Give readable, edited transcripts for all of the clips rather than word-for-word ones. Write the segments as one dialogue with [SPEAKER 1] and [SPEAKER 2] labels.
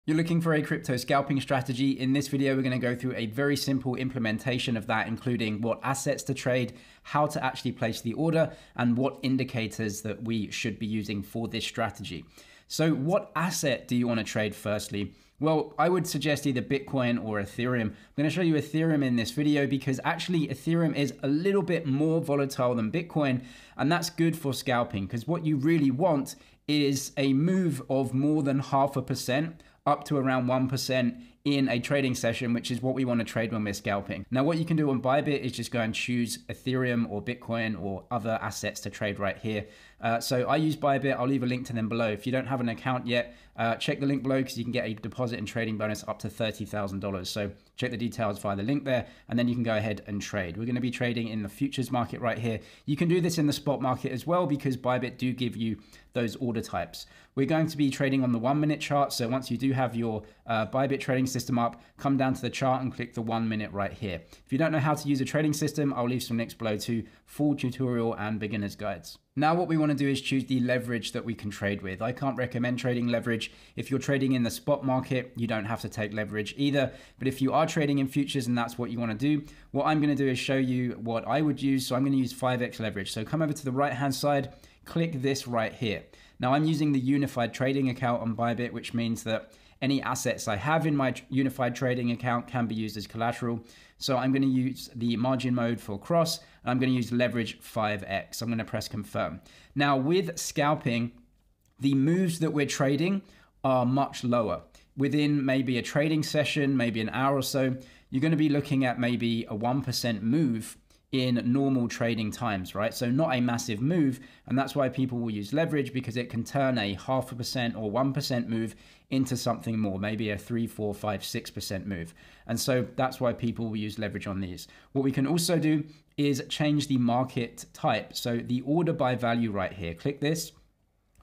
[SPEAKER 1] You're looking for a crypto scalping strategy. In this video, we're going to go through a very simple implementation of that, including what assets to trade, how to actually place the order, and what indicators that we should be using for this strategy. So what asset do you want to trade firstly? Well, I would suggest either Bitcoin or Ethereum. I'm going to show you Ethereum in this video because actually Ethereum is a little bit more volatile than Bitcoin, and that's good for scalping because what you really want is a move of more than 0.5% up to around 1% in a trading session, which is what we want to trade when we're scalping. Now, what you can do on Bybit is just go and choose Ethereum or Bitcoin or other assets to trade right here. So I use Bybit. I'll leave a link to them below. If you don't have an account yet, check the link below because you can get a deposit and trading bonus up to $30,000. So check the details via the link there, and then you can go ahead and trade. We're going to be trading in the futures market right here. You can do this in the spot market as well because Bybit do give you those order types. We're going to be trading on the 1 minute chart. So once you do have your Bybit trading system up, come down to the chart and click the 1 minute right here. If you don't know how to use a trading system, I'll leave some links below to full tutorial and beginner's guides. Now what we want to do is choose the leverage that we can trade with. I can't recommend trading leverage. If you're trading in the spot market, you don't have to take leverage either. But if you are trading in futures and that's what you want to do, what I'm going to do is show you what I would use. So I'm going to use 5x leverage. So come over to the right hand side, click this right here. Now I'm using the unified trading account on Bybit, which means that any assets I have in my unified trading account can be used as collateral. So I'm going to use the margin mode for cross, and I'm going to use leverage 5x. I'm going to press confirm. Now with scalping, the moves that we're trading are much lower. Within maybe a trading session, maybe an hour or so, you're going to be looking at maybe a 1% move in normal trading times, right? So not a massive move, and that's why people will use leverage because it can turn a 0.5% or 1% move into something more, maybe a 3, 4, 5, 6% move. And so that's why people will use leverage on these. What we can also do is change the market type. So the order by value right here, click this.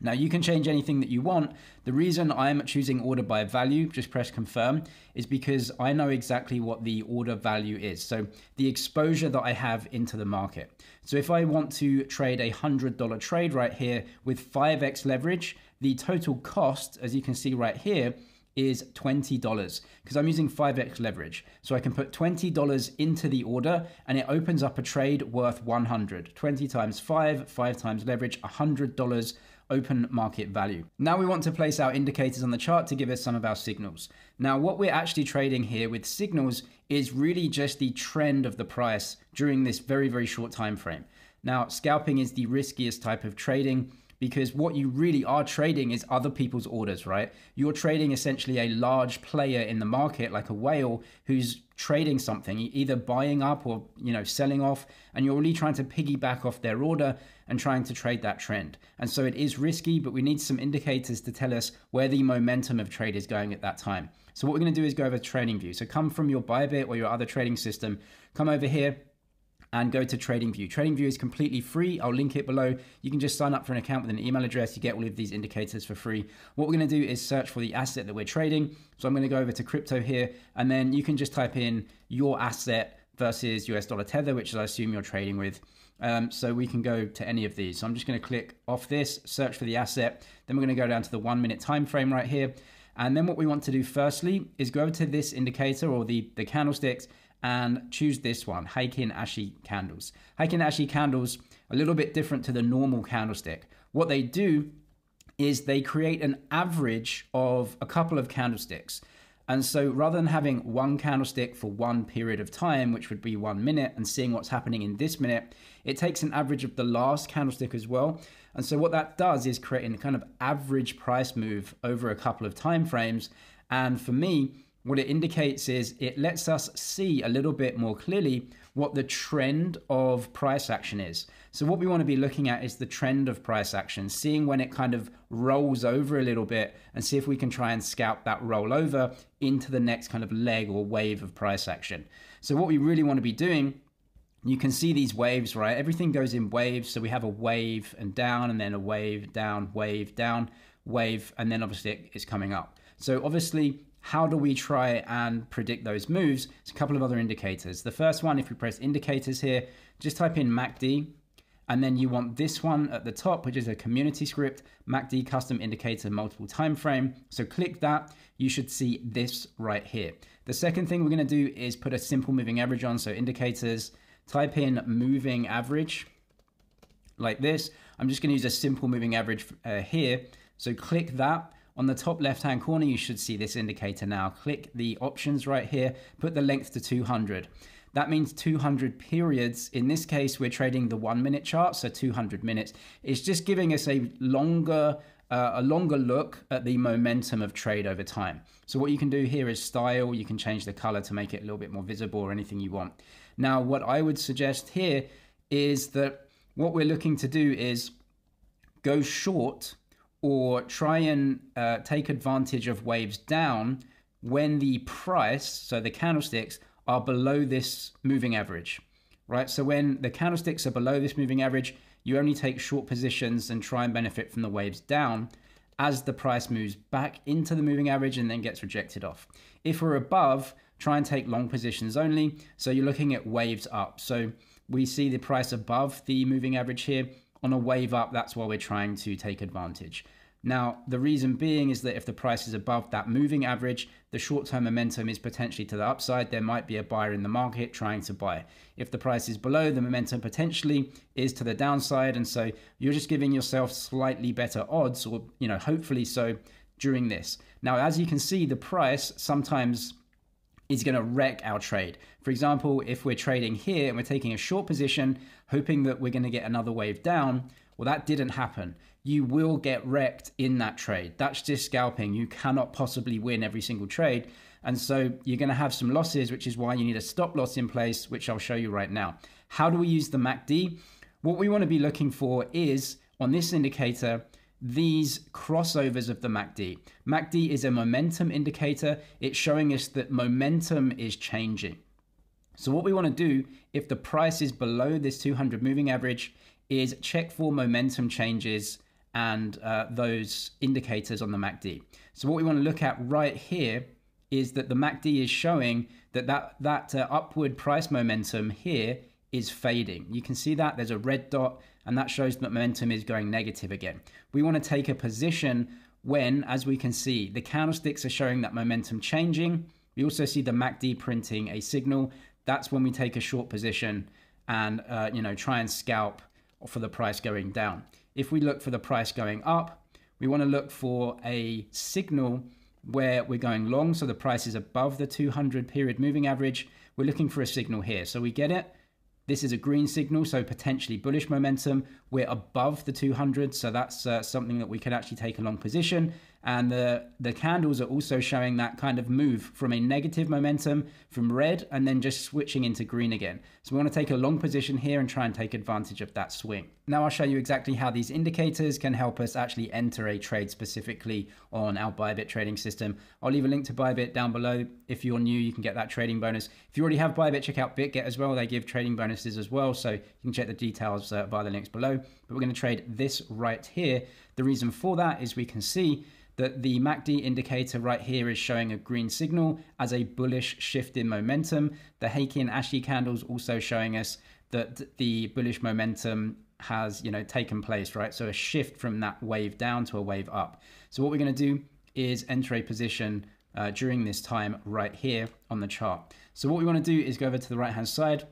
[SPEAKER 1] Now you can change anything that you want. The reason I'm choosing order by value, just press confirm, is because I know exactly what the order value is. So the exposure that I have into the market. So if I want to trade a $100 trade right here with 5x leverage, the total cost, as you can see right here, is $20 because I'm using 5x leverage. So I can put $20 into the order and it opens up a trade worth 100. 20 times 5, 5 times leverage, $100 open market value. Now we want to place our indicators on the chart to give us some of our signals. Now what we're actually trading here with signals is really just the trend of the price during this very, very short time frame. Now scalping is the riskiest type of trading because what you really are trading is other people's orders, right? You're trading essentially a large player in the market, like a whale who's trading something, either buying up or selling off, and you're really trying to piggyback off their order and trying to trade that trend. And so it is risky, but we need some indicators to tell us where the momentum of trade is going at that time. So what we're going to do is go over to TradingView. So come from your Bybit or your other trading system, come over here and go to TradingView. TradingView is completely free. I'll link it below. You can just sign up for an account with an email address. You get all of these indicators for free. What we're going to do is search for the asset that we're trading. So I'm going to go over to crypto here, and then you can just type in your asset versus US dollar tether, which I assume you're trading with. So we can go to any of these. So I'm just going to click off this, search for the asset. Then we're going to go down to the 1 minute time frame right here. And then what we want to do firstly is go to this indicator or the candlesticks and choose this one, Heikin Ashi candles. Heikin Ashi candles, a little bit different to the normal candlestick. What they do is they create an average of a couple of candlesticks. And so rather than having one candlestick for one period of time, which would be 1 minute, and seeing what's happening in this minute, it takes an average of the last candlestick as well. And so what that does is create a kind of average price move over a couple of time frames. And for me, what it indicates is it lets us see a little bit more clearly what the trend of price action is. So what we want to be looking at is the trend of price action, seeing when it kind of rolls over a little bit and see if we can try and scalp that rollover into the next kind of leg or wave of price action. So what we really want to be doing, you can see these waves, right? Everything goes in waves. So we have a wave and down, and then a wave, down, wave, down, wave, and then obviously it's coming up. So obviously, how do we try and predict those moves? There's a couple of other indicators. The first one, if we press indicators here, just type in MACD, And then you want this one at the top, which is a community script, MACD custom indicator multiple time frame. So click that, you should see this right here. The second thing we're gonna do is put a simple moving average on. So indicators, type in moving average like this. I'm just gonna use a simple moving average here. So click that. On the top left-hand corner, you should see this indicator now. Click the options right here, put the length to 200. That means 200 periods. In this case, we're trading the 1 minute chart, so 200 minutes. It's just giving us a longer look at the momentum of trade over time. So what you can do here is style. You can change the color to make it a little bit more visible or anything you want. Now, what I would suggest here is that what we're looking to do is go short or try and take advantage of waves down when the price, so the candlesticks, are below this moving average, right? So when the candlesticks are below this moving average, you only take short positions and try and benefit from the waves down as the price moves back into the moving average and then gets rejected off. If we're above, try and take long positions only. So you're looking at waves up. So we see the price above the moving average here. On a wave up, that's why we're trying to take advantage. Now, the reason being is that if the price is above that moving average, the short-term momentum is potentially to the upside. There might be a buyer in the market trying to buy. If the price is below, the momentum potentially is to the downside. And so you're just giving yourself slightly better odds, or, hopefully so during this. Now, as you can see, the price sometimes is going to wreck our trade. For example, if we're trading here and we're taking a short position, hoping that we're going to get another wave down, well, that didn't happen. You will get wrecked in that trade. That's just scalping. You cannot possibly win every single trade. And so you're going to have some losses, which is why you need a stop loss in place, which I'll show you right now. How do we use the MACD? What we want to be looking for is, on this indicator, these crossovers of the MACD. MACD is a momentum indicator. It's showing us that momentum is changing. So what we want to do, if the price is below this 200 moving average, is check for momentum changes and those indicators on the MACD. So what we want to look at right here is that the MACD is showing that upward price momentum here is fading. You can see that there's a red dot, and that shows that momentum is going negative again. We want to take a position when, as we can see, the candlesticks are showing that momentum changing. We also see the MACD printing a signal. That's when we take a short position and try and scalp for the price going down. If we look for the price going up, we want to look for a signal where we're going long, so the price is above the 200 period moving average. We're looking for a signal here. So we get it. This is a green signal, so potentially bullish momentum. We're above the 200, so that's something that we could actually take a long position. And the candles are also showing that kind of move from a negative momentum from red and then just switching into green again. So we want to take a long position here and try and take advantage of that swing. Now I'll show you exactly how these indicators can help us actually enter a trade specifically on our Bybit trading system. I'll leave a link to Bybit down below. If you're new, you can get that trading bonus. If you already have Bybit, check out BitGet as well. They give trading bonuses as well. So you can check the details via the links below. But we're going to trade this right here. The reason for that is we can see that the MACD indicator right here is showing a green signal as a bullish shift in momentum. The Heikin and Ashi candles also showing us that the bullish momentum has taken place, right? So a shift from that wave down to a wave up. So what we're going to do is enter a position during this time right here on the chart. So what we want to do is go over to the right hand side,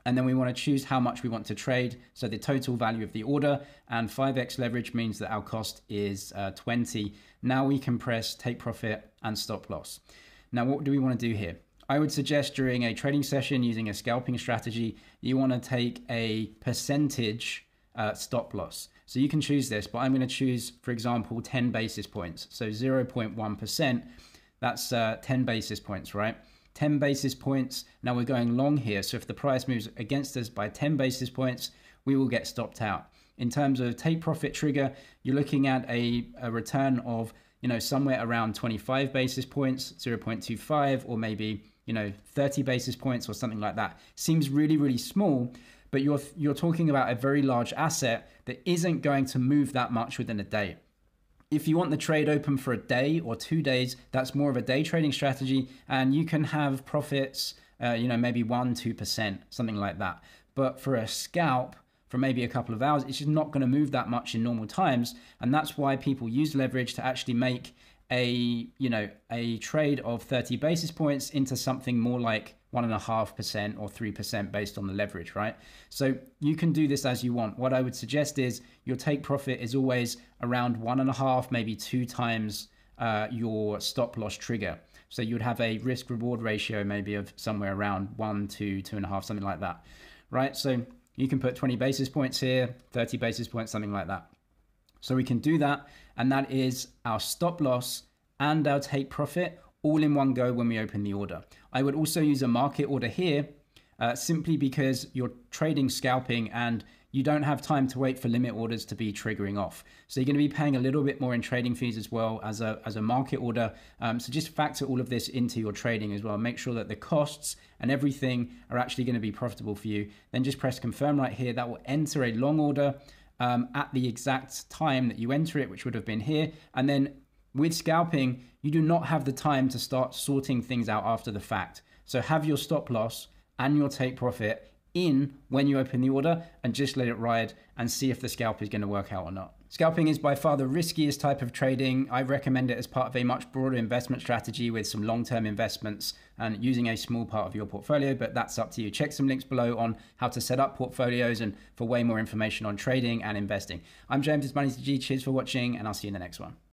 [SPEAKER 1] and then we want to choose how much we want to trade. So the total value of the order, and 5x leverage means that our cost is 20. Now we can press take profit and stop loss. Now, what do we want to do here? I would suggest during a trading session using a scalping strategy, you want to take a percentage stop loss. So you can choose this, but I'm going to choose, for example, 10 basis points. So 0.1%, that's 10 basis points, right? 10 basis points. Now we're going long here. So if the price moves against us by 10 basis points, we will get stopped out. In terms of take profit trigger, you're looking at a return of, somewhere around 25 basis points, 0.25, or maybe, 30 basis points or something like that. Seems really, really small, but you're talking about a very large asset that isn't going to move that much within a day. If you want the trade open for a day or 2 days, that's more of a day trading strategy, and you can have profits, maybe 1-2%, something like that. But for a scalp, for maybe a couple of hours, it's just not going to move that much in normal times. And that's why people use leverage to actually make a trade of 30 basis points into something more like 1.5% or 3% based on the leverage, right? So you can do this as you want. What I would suggest is your take profit is always around 1.5, maybe 2 times your stop loss trigger. So you would have a risk reward ratio maybe of somewhere around 1 to 2.5, something like that, right? So you can put 20 basis points here, 30 basis points, something like that. So we can do that, and that is our stop loss and our take profit all in one go when we open the order. I would also use a market order here simply because you're trading scalping and you don't have time to wait for limit orders to be triggering off. So you're going to be paying a little bit more in trading fees as well as a market order. So just factor all of this into your trading as well. Make sure that the costs and everything are actually going to be profitable for you. Then just press confirm right here. That will enter a long order at the exact time that you enter it, which would have been here. And then with scalping, you do not have the time to start sorting things out after the fact. So have your stop loss and your take profit in when you open the order and just let it ride and see if the scalp is going to work out or not. Scalping is by far the riskiest type of trading. I recommend it as part of a much broader investment strategy with some long-term investments and using a small part of your portfolio, but that's up to you. Check some links below on how to set up portfolios and for way more information on trading and investing. I'm James, it's Money to G. Cheers for watching, and I'll see you in the next one.